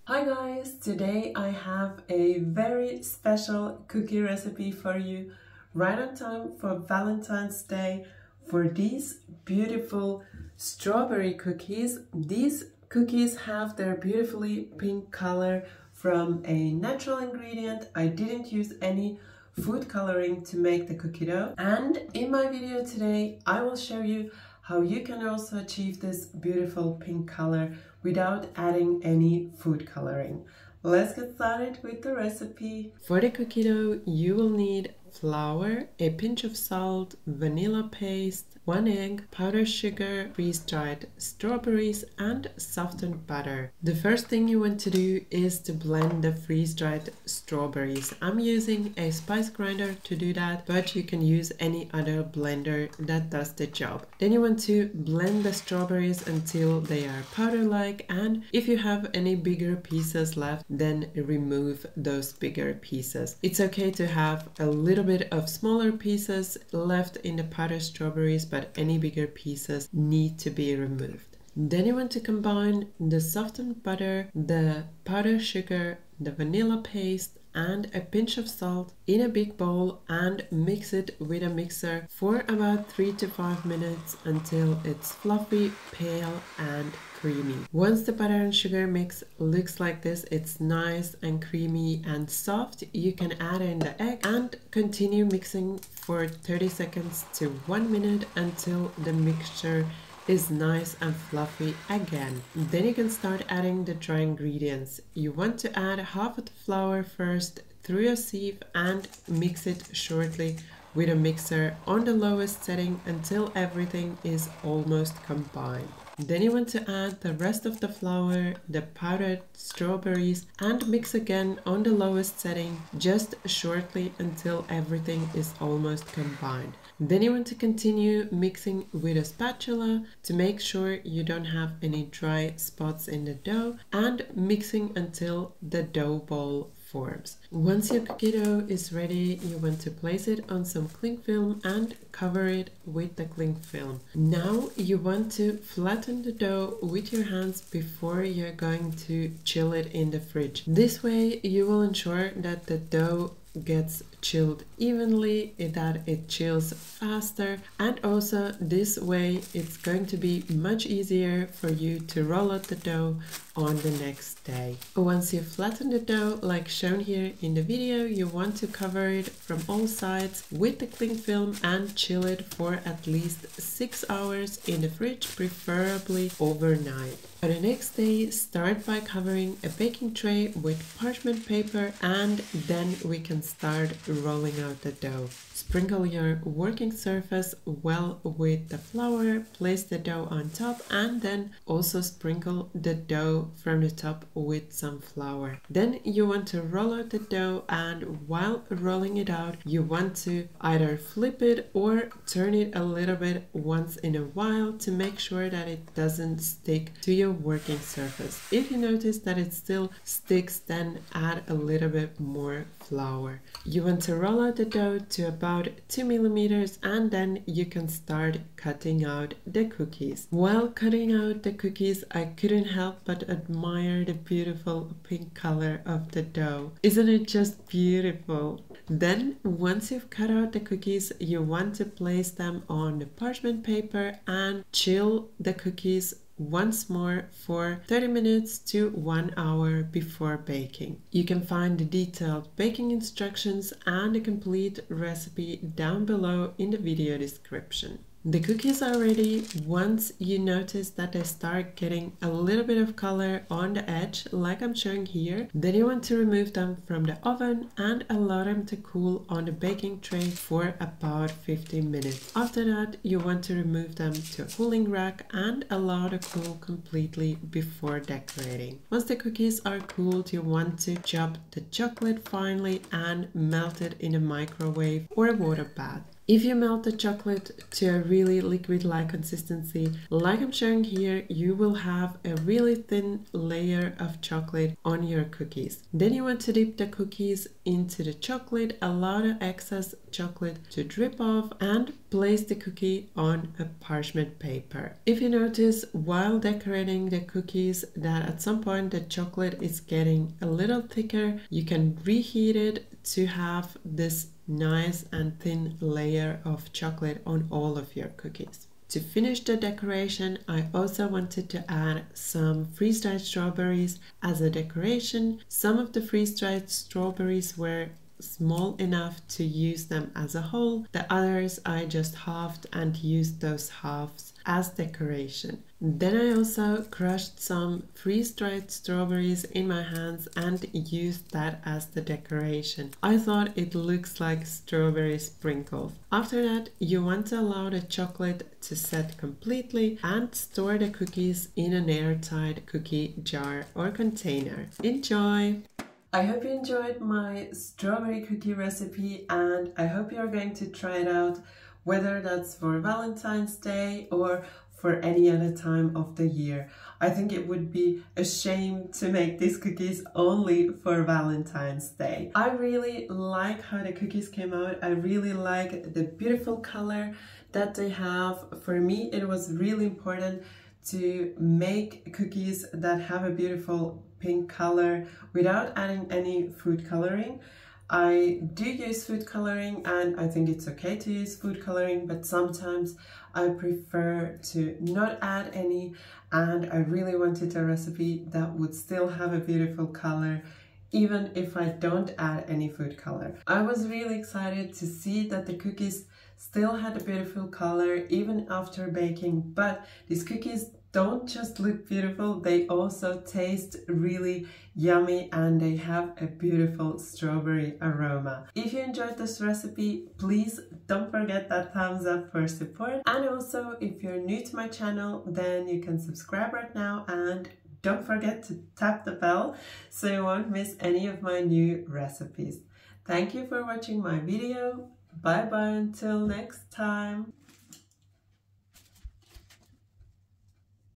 Hi guys, today I have a very special cookie recipe for you, right on time for Valentine's Day, for these beautiful strawberry cookies. These cookies have their beautifully pink color from a natural ingredient. I didn't use any food coloring to make the cookie dough. And in my video today, I will show you how you can also achieve this beautiful pink color without adding any food coloring. Let's get started with the recipe. For the cookie dough, you will need flour, a pinch of salt, vanilla paste, 1 egg, powdered sugar, freeze-dried strawberries, and softened butter. The first thing you want to do is to blend the freeze-dried strawberries. I'm using a spice grinder to do that, but you can use any other blender that does the job. Then you want to blend the strawberries until they are powder-like, and if you have any bigger pieces left, then remove those bigger pieces. It's okay to have a little bit of smaller pieces left in the powdered strawberries, but any bigger pieces need to be removed. Then you want to combine the softened butter, the powdered sugar, the vanilla paste, and a pinch of salt in a big bowl and mix it with a mixer for about 3 to 5 minutes until it's fluffy, pale, and creamy. Once the butter and sugar mix looks like this, it's nice and creamy and soft, you can add in the egg and continue mixing for 30 seconds to 1 minute until the mixture is nice and fluffy again. Then you can start adding the dry ingredients. You want to add half of the flour first through a sieve and mix it shortly with a mixer on the lowest setting until everything is almost combined. Then you want to add the rest of the flour, the powdered strawberries, and mix again on the lowest setting just shortly until everything is almost combined. Then you want to continue mixing with a spatula to make sure you don't have any dry spots in the dough, and mixing until the dough ball forms. Once your cookie dough is ready, you want to place it on some cling film and cover it with the cling film. Now you want to flatten the dough with your hands before you're going to chill it in the fridge. This way you will ensure that the dough gets chilled evenly, that it chills faster, and also this way it's going to be much easier for you to roll out the dough on the next day. Once you flatten the dough like shown here in the video, you want to cover it from all sides with the cling film and chill it for at least 6 hours in the fridge, preferably overnight. For the next day, start by covering a baking tray with parchment paper, and then we can start rolling out the dough. Sprinkle your working surface well with the flour, place the dough on top, and then also sprinkle the dough from the top with some flour. Then you want to roll out the dough, and while rolling it out, you want to either flip it or turn it a little bit once in a while to make sure that it doesn't stick to your working surface. If you notice that it still sticks, then add a little bit more flour. You want to roll out the dough to about 2 millimeters, and then you can start cutting out the cookies. While cutting out the cookies, I couldn't help but admire the beautiful pink color of the dough. Isn't it just beautiful? Then, once you've cut out the cookies, you want to place them on the parchment paper and chill the cookies once more for 30 minutes to 1 hour before baking. You can find the detailed baking instructions and a complete recipe down below in the video description. The cookies are ready. Once you notice that they start getting a little bit of color on the edge, like I'm showing here, then you want to remove them from the oven and allow them to cool on the baking tray for about 15 minutes. After that, you want to remove them to a cooling rack and allow to cool completely before decorating. Once the cookies are cooled, you want to chop the chocolate finely and melt it in a microwave or a water bath. If you melt the chocolate to a really liquid-like consistency, like I'm showing here, you will have a really thin layer of chocolate on your cookies. Then you want to dip the cookies into the chocolate, allow the excess chocolate to drip off, and place the cookie on a parchment paper. If you notice while decorating the cookies that at some point the chocolate is getting a little thicker, you can reheat it to have this nice and thin layer of chocolate on all of your cookies. To finish the decoration, I also wanted to add some freeze-dried strawberries as a decoration. Some of the freeze-dried strawberries were small enough to use them as a whole. The others I just halved and used those halves as decoration. Then I also crushed some freeze-dried strawberries in my hands and used that as the decoration. I thought it looks like strawberry sprinkles. After that, you want to allow the chocolate to set completely and store the cookies in an airtight cookie jar or container. Enjoy! I hope you enjoyed my strawberry cookie recipe, and I hope you're going to try it out, whether that's for Valentine's Day or for any other time of the year. I think it would be a shame to make these cookies only for Valentine's Day. I really like how the cookies came out. I really like the beautiful color that they have. For me, it was really important to make cookies that have a beautiful pink color without adding any food coloring. I do use food coloring and I think it's okay to use food coloring, but sometimes I prefer to not add any, and I really wanted a recipe that would still have a beautiful color even if I don't add any food color. I was really excited to see that the cookies still had a beautiful color even after baking, but these cookies don't just look beautiful, they also taste really yummy and they have a beautiful strawberry aroma. If you enjoyed this recipe, please don't forget that thumbs up for support. And also, if you're new to my channel, then you can subscribe right now and don't forget to tap the bell so you won't miss any of my new recipes. Thank you for watching my video. Bye bye until next time.